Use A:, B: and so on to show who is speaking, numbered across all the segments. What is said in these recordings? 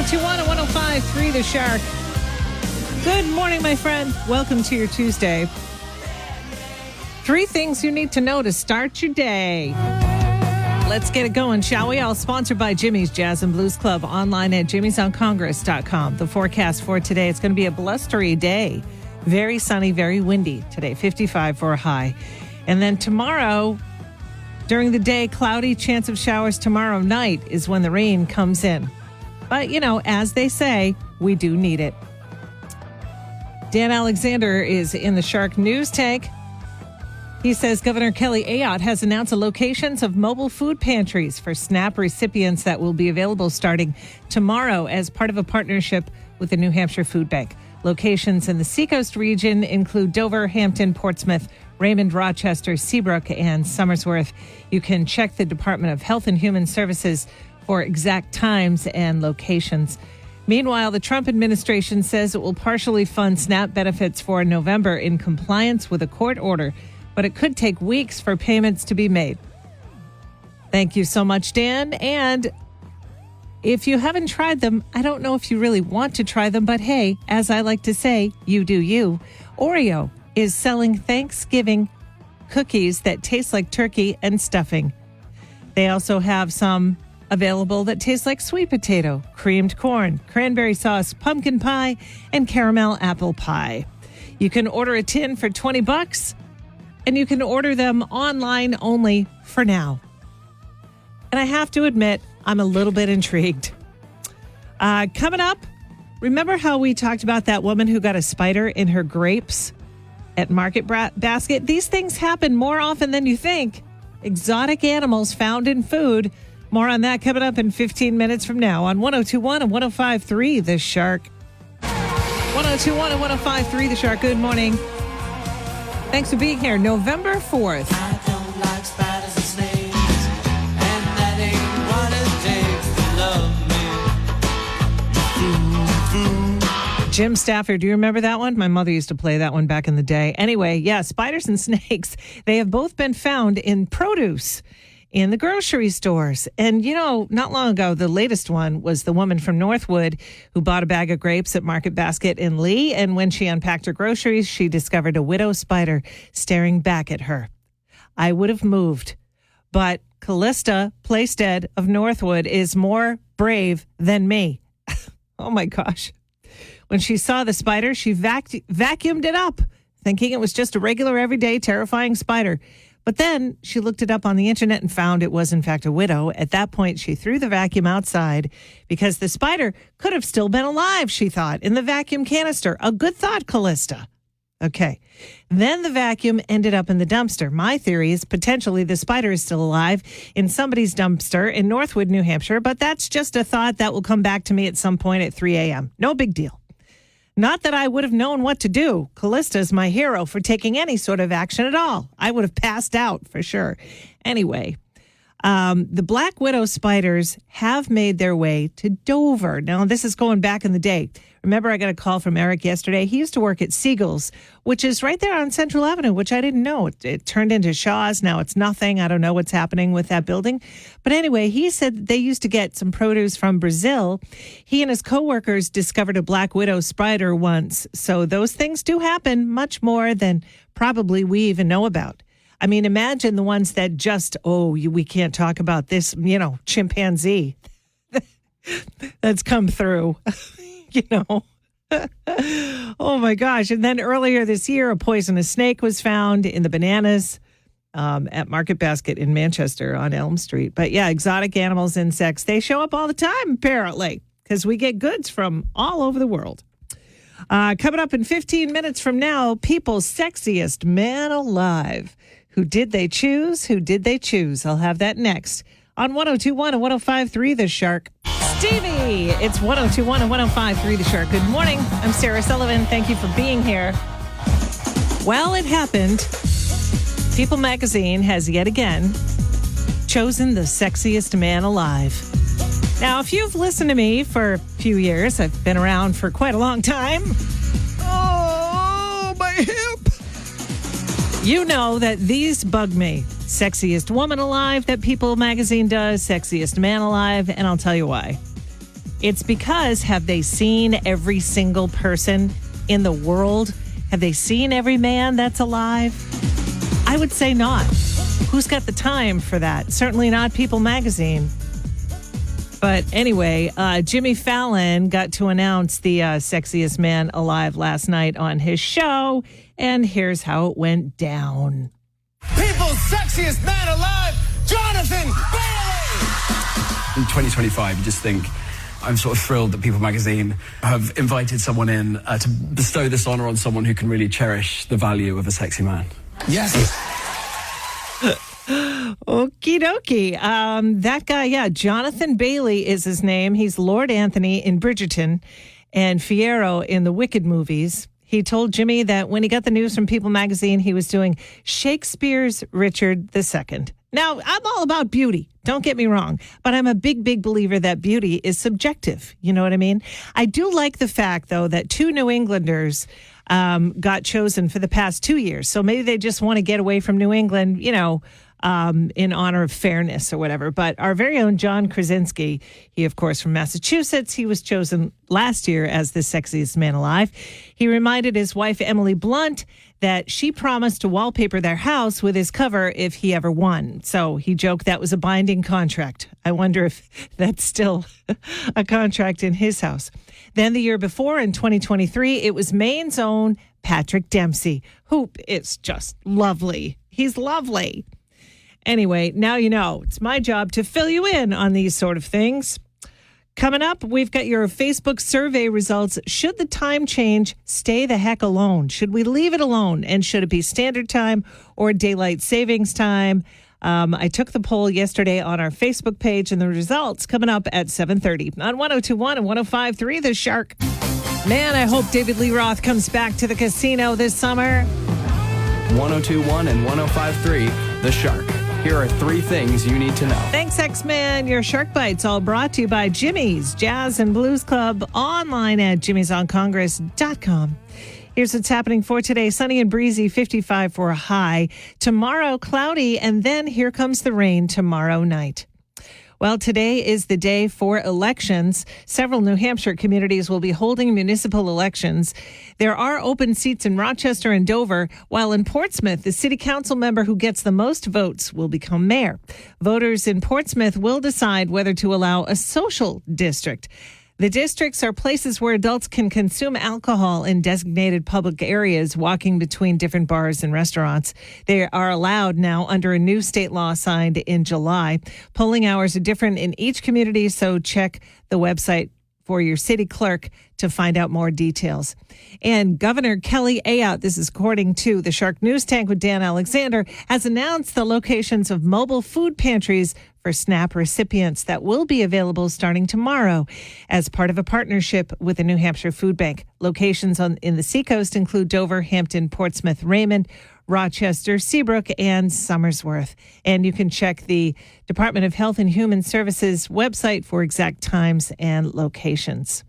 A: 1021 and 105.3 The Shark. Good morning, my friend. Welcome to your Tuesday. 3 things you need to know to start your day. Let's get it going, shall we? All sponsored by Jimmy's Jazz and Blues Club, online at jimmysoncongress.com. The forecast for today, it's going to be a blustery day. Very sunny, very windy today, 55 for a high. And then tomorrow, during the day, cloudy, chance of showers tomorrow night is when the rain comes in. But, as they say, we do need it. Dan Alexander is in the Shark News Tank. He says Governor Kelly Ayotte has announced the locations of mobile food pantries for SNAP recipients that will be available starting tomorrow as part of a partnership with the New Hampshire Food Bank. Locations in the Seacoast region include Dover, Hampton, Portsmouth, Raymond, Rochester, Seabrook, and Somersworth. You can check the Department of Health and Human Services for exact times and locations. Meanwhile, the Trump administration says it will partially fund SNAP benefits for November in compliance with a court order, but it could take weeks for payments to be made. Thank you so much, Dan. And if you haven't tried them, I don't know if you really want to try them, but hey, as I like to say, you do you. Oreo is selling Thanksgiving cookies that taste like turkey and stuffing. They also have some available that taste like sweet potato, creamed corn, cranberry sauce, pumpkin pie, and caramel apple pie. You can order a tin for $20, and you can order them online only for now. And I have to admit, I'm a little bit intrigued. Coming up, remember how we talked about that woman who got a spider in her grapes at Market Basket? These things happen more often than you think. Exotic animals found in food. More on that coming up in 15 minutes from now on 1021 and 105.3 The Shark. 1021 and 105.3 The Shark. Good morning. Thanks for being here. November 4th.
B: I don't like spiders and snakes, and that ain't what it takes to love me.
A: Jim Stafford, do you remember that one? My mother used to play that one back in the day. Anyway, yeah, spiders and snakes, they have both been found in produce in the grocery stores. And, not long ago, the latest one was the woman from Northwood who bought a bag of grapes at Market Basket in Lee. And when she unpacked her groceries, she discovered a widow spider staring back at her. I would have moved. But Callista Playstead of Northwood is more brave than me. Oh, my gosh. When she saw the spider, she vacuumed it up, thinking it was just a regular, everyday, terrifying spider. But then she looked it up on the internet and found it was, in fact, a widow. At that point, she threw the vacuum outside because the spider could have still been alive, she thought, in the vacuum canister. A good thought, Callista. Okay. Then the vacuum ended up in the dumpster. My theory is potentially the spider is still alive in somebody's dumpster in Northwood, New Hampshire. But that's just a thought that will come back to me at some point at 3 a.m. No big deal. Not that I would have known what to do. Callista is my hero for taking any sort of action at all. I would have passed out for sure. Anyway, the black widow spiders have made their way to Dover. Now, this is going back in the day. Remember, I got a call from Eric yesterday. He used to work at Siegel's, which is right there on Central Avenue, which I didn't know. It turned into Shaw's. Now it's nothing. I don't know what's happening with that building. But anyway, he said they used to get some produce from Brazil. He and his coworkers discovered a black widow spider once. So those things do happen much more than probably we even know about. I mean, imagine the ones that just, we can't talk about this, chimpanzee that's come through. Oh my gosh. And then earlier this year, a poisonous snake was found in the bananas at Market Basket in Manchester on Elm Street. But yeah, exotic animals, insects, they show up all the time, apparently, because we get goods from all over the world. Coming up in 15 minutes from now, people's sexiest man alive. Who did they choose? Who did they choose? I'll have that next on 1021 and 105.3 The Shark. Stevie, it's 1021 and 105.3 The Shark. Good morning. I'm Sarah Sullivan. Thank you for being here. Well, it happened. People magazine has yet again chosen the sexiest man alive. Now, if you've listened to me for a few years, I've been around for quite a long time. Oh, my hip. You know that these bug me. Sexiest woman alive that People magazine does, sexiest man alive, and I'll tell you why. It's because, have they seen every single person in the world? Have they seen every man that's alive? I would say not. Who's got the time for that? Certainly not People magazine. But anyway, Jimmy Fallon got to announce the sexiest man alive last night on his show. And here's how it went down.
C: People's sexiest man alive, Jonathan Bailey!
D: In 2025, you just think, I'm sort of thrilled that People magazine have invited someone in to bestow this honor on someone who can really cherish the value of a sexy man.
C: Yes.
A: Okie dokie. That guy, Jonathan Bailey is his name. He's Lord Anthony in Bridgerton and Fiyero in the Wicked movies. He told Jimmy that when he got the news from People magazine, he was doing Shakespeare's Richard II. Now, I'm all about beauty. Don't get me wrong. But I'm a big, big believer that beauty is subjective. You know what I mean? I do like the fact, though, that 2 New Englanders got chosen for the past 2 years. So maybe they just want to get away from New England, in honor of fairness or whatever. But our very own John Krasinski, he, of course, from Massachusetts, he was chosen last year as the sexiest man alive. He reminded his wife, Emily Blunt, that she promised to wallpaper their house with his cover if he ever won. So he joked that was a binding contract. I wonder if that's still a contract in his house. Then the year before, in 2023, it was Maine's own Patrick Dempsey, who is just lovely. He's lovely. Anyway, now you know. It's my job to fill you in on these sort of things. Coming up, we've got your Facebook survey results. Should the time change stay the heck alone? Should we leave it alone? And should it be standard time or daylight savings time? I took the poll yesterday on our Facebook page, and the results coming up at 7:30 on 102.1 and 105.3 The Shark. Man, I hope David Lee Roth comes back to the casino this summer.
E: 102.1 and 105.3 The Shark. Here are 3 things you need to know.
A: Thanks, X-Men. Your Shark Bites all brought to you by Jimmy's Jazz and Blues Club, online at jimmysoncongress.com. Here's what's happening for today. Sunny and breezy, 55 for a high. Tomorrow, cloudy, and then here comes the rain tomorrow night. Well, today is the day for elections. Several New Hampshire communities will be holding municipal elections. There are open seats in Rochester and Dover, while in Portsmouth, the city council member who gets the most votes will become mayor. Voters in Portsmouth will decide whether to allow a social district. The districts are places where adults can consume alcohol in designated public areas, walking between different bars and restaurants. They are allowed now under a new state law signed in July. Polling hours are different in each community, so check the website for your city clerk to find out more details. And Governor Kelly Ayotte, this is according to the Shark News Tank with Dan Alexander, has announced the locations of mobile food pantries for SNAP recipients that will be available starting tomorrow as part of a partnership with the New Hampshire Food Bank. Locations in the Seacoast include Dover, Hampton, Portsmouth, Raymond, Rochester, Seabrook, and Somersworth. And you can check the Department of Health and Human Services website for exact times and locations.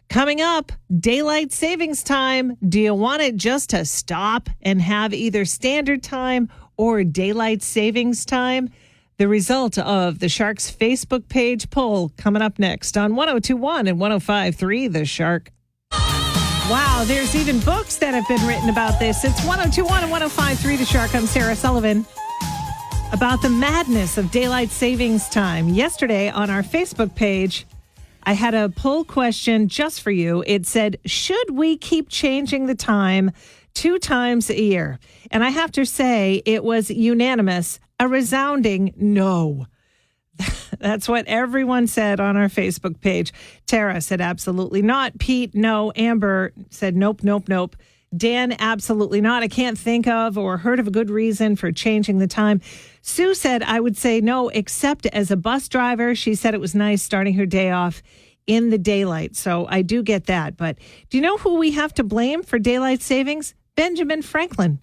A: Coming up, daylight savings time. Do you want it just to stop and have either standard time or daylight savings time? The result of the Shark's Facebook page poll coming up next on 102.1 and 105.3 The Shark. Wow, there's even books that have been written about this. It's 102.1 and 105.3 The Shark. I'm Sarah Sullivan. About the madness of daylight savings time. Yesterday on our Facebook page, I had a poll question just for you. It said, should we keep changing the time 2 times a year? And I have to say, it was unanimous, a resounding no. That's what everyone said on our Facebook page. Tara said absolutely not. Pete, no. Amber said nope, nope, nope. Dan, absolutely not. I can't think of or heard of a good reason for changing the time. Sue said, I would say no, except as a bus driver. She said it was nice starting her day off in the daylight. So I do get that. But do you know who we have to blame for daylight savings? Benjamin Franklin.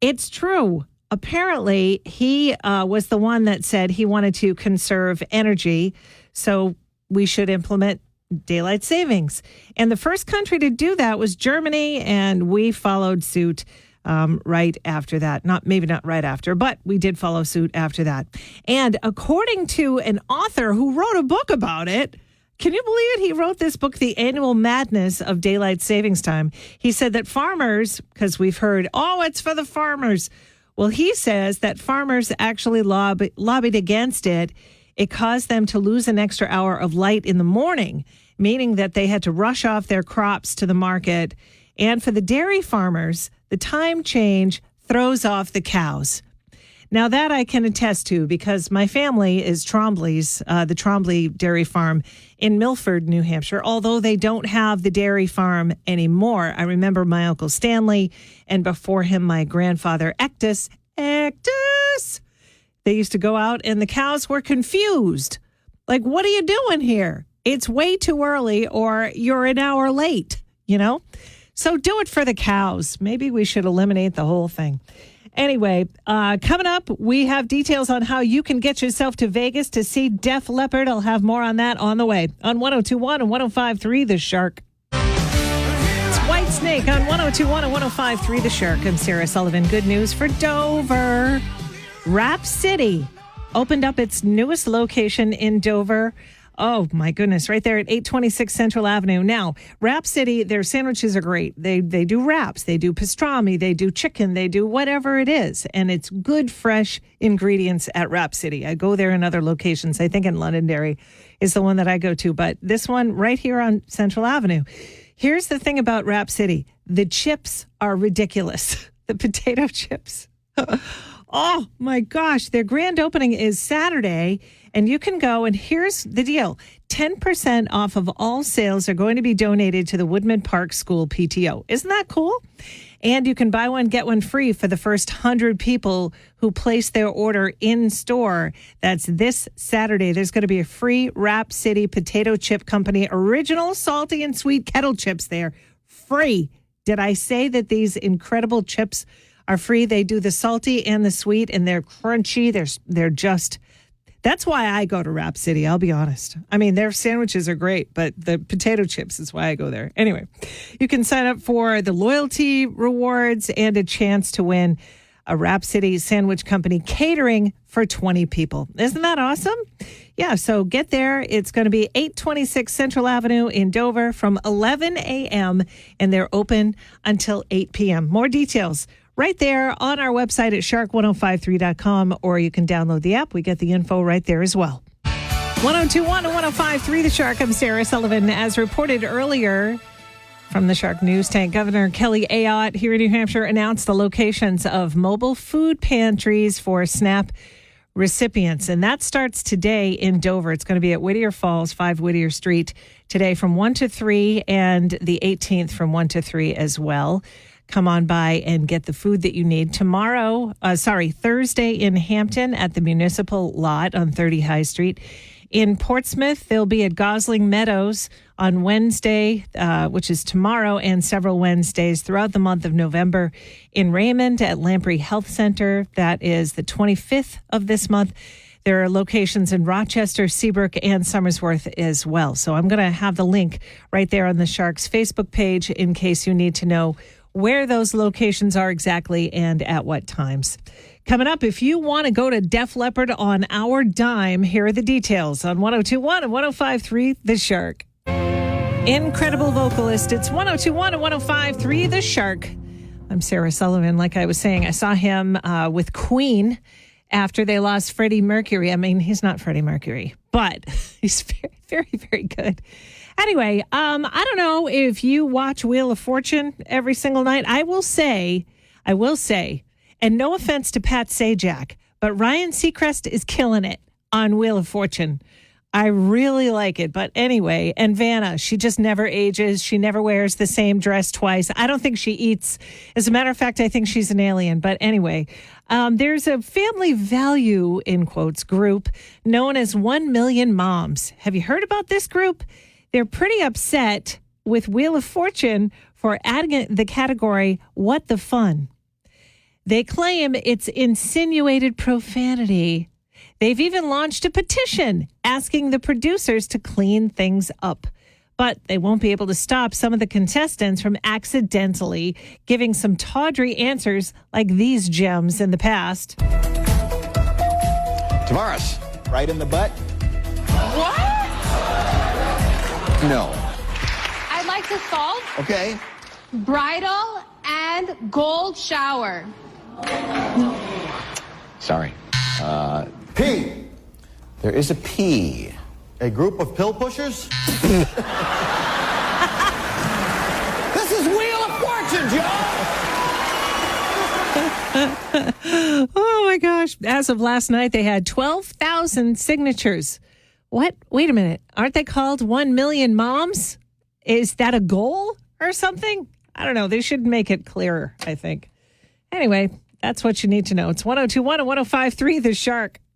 A: It's true. Apparently, he was the one that said he wanted to conserve energy, so we should implement daylight savings. And the first country to do that was Germany, and we followed suit right after that. Maybe not right after, but we did follow suit after that. And according to an author who wrote a book about it, Can you believe it? He wrote this book, The Annual Madness of Daylight Savings Time. He said that farmers, because we've heard, oh, it's for the farmers. Well, he says that farmers actually lobbied against it. It caused them to lose an extra hour of light in the morning, meaning that they had to rush off their crops to the market. And for the dairy farmers, the time change throws off the cows. Now, that I can attest to because my family is Trombley's, the Trombley Dairy Farm in Milford, New Hampshire, although they don't have the dairy farm anymore. I remember my Uncle Stanley and before him, my grandfather, Ectus. They used to go out and the cows were confused. Like, what are you doing here? It's way too early or you're an hour late, you know? So do it for the cows. Maybe we should eliminate the whole thing. Anyway, coming up, we have details on how you can get yourself to Vegas to see Def Leppard. I'll have more on that on the way on 102.1 and 105.3 The Shark. It's Whitesnake on 102.1 and 105.3 The Shark. I'm Sarah Sullivan. Good news for Dover. Rap City opened up its newest location in Dover. Oh, my goodness, right there at 826 Central Avenue. Now, Rap City, their sandwiches are great. They do wraps, they do pastrami, they do chicken, they do whatever it is. And it's good, fresh ingredients at Rap City. I go there in other locations. I think in Londonderry is the one that I go to. But this one right here on Central Avenue. Here's the thing about Rap City. The chips are ridiculous. The potato chips. Oh, my gosh. Their grand opening is Saturday, and you can go, and here's the deal. 10% off of all sales are going to be donated to the Woodman Park School PTO. Isn't that cool? And you can buy one, get one free for the first 100 people who place their order in store. That's this Saturday. There's going to be a free Rap City Potato Chip Company original salty and sweet kettle chips there. Free. Did I say that these incredible chips are free? They do the salty and the sweet, and they're crunchy. They're just, that's why I go to Rap City, I'll be honest. I mean, their sandwiches are great, but the potato chips is why I go there. Anyway, you can sign up for the loyalty rewards and a chance to win a Rap City Sandwich Company catering for 20 people. Isn't that awesome? Yeah, so get there. It's going to be 826 Central Avenue in Dover from 11 a.m., and they're open until 8 p.m. More details right there on our website at shark1053.com, or you can download the app. We get the info right there as well. 102.1 and 105.3 The Shark. I'm Sarah Sullivan. As reported earlier from the Shark News Tank, Governor Kelly Ayotte here in New Hampshire announced the locations of mobile food pantries for SNAP recipients. And that starts today in Dover. It's going to be at Whittier Falls, 5 Whittier Street, today from 1 to 3, and the 18th from 1 to 3 as well. Come on by and get the food that you need. Thursday in Hampton at the Municipal Lot on 30 High Street. In Portsmouth, they'll be at Gosling Meadows on Wednesday, which is tomorrow, and several Wednesdays throughout the month of November. In Raymond at Lamprey Health Center, that is the 25th of this month. There are locations in Rochester, Seabrook, and Somersworth as well. So I'm going to have the link right there on the Sharks Facebook page in case you need to know where those locations are exactly and at what times. Coming up, if you want to go to Def Leppard on our dime, here are the details on 102.1 and 105.3 The Shark. Incredible vocalist. It's 102.1 and 105.3 The Shark. I'm Sarah Sullivan. Like I was saying, I saw him with Queen after they lost Freddie Mercury. I mean, he's not Freddie Mercury, but he's very, very, very good. Anyway, I don't know if you watch Wheel of Fortune every single night. I will say, and no offense to Pat Sajak, but Ryan Seacrest is killing it on Wheel of Fortune. I really like it. But anyway, and Vanna, she just never ages. She never wears the same dress twice. I don't think she eats. As a matter of fact, I think she's an alien. But anyway, there's a family value, in quotes, group known as 1 Million Moms. Have you heard about this group? They're pretty upset with Wheel of Fortune for adding the category, what the fun. They claim it's insinuated profanity. They've even launched a petition asking the producers to clean things up. But they won't be able to stop some of the contestants from accidentally giving some tawdry answers like these gems in the past.
F: Tavares, right in the butt.
G: What?
C: No.
F: I'd like to solve
C: Okay.
F: bridal and gold shower.
G: Sorry.
C: P.
G: There is a P.
C: A group of pill pushers? This is Wheel of Fortune, Joe!
A: Oh my gosh. As of last night, they had 12,000 signatures. What? Wait a minute. Aren't they called 1 million moms? Is that a goal or something? I don't know. They should make it clearer, I think. Anyway, that's what you need to know. It's 102.1 and 105.3 The Shark.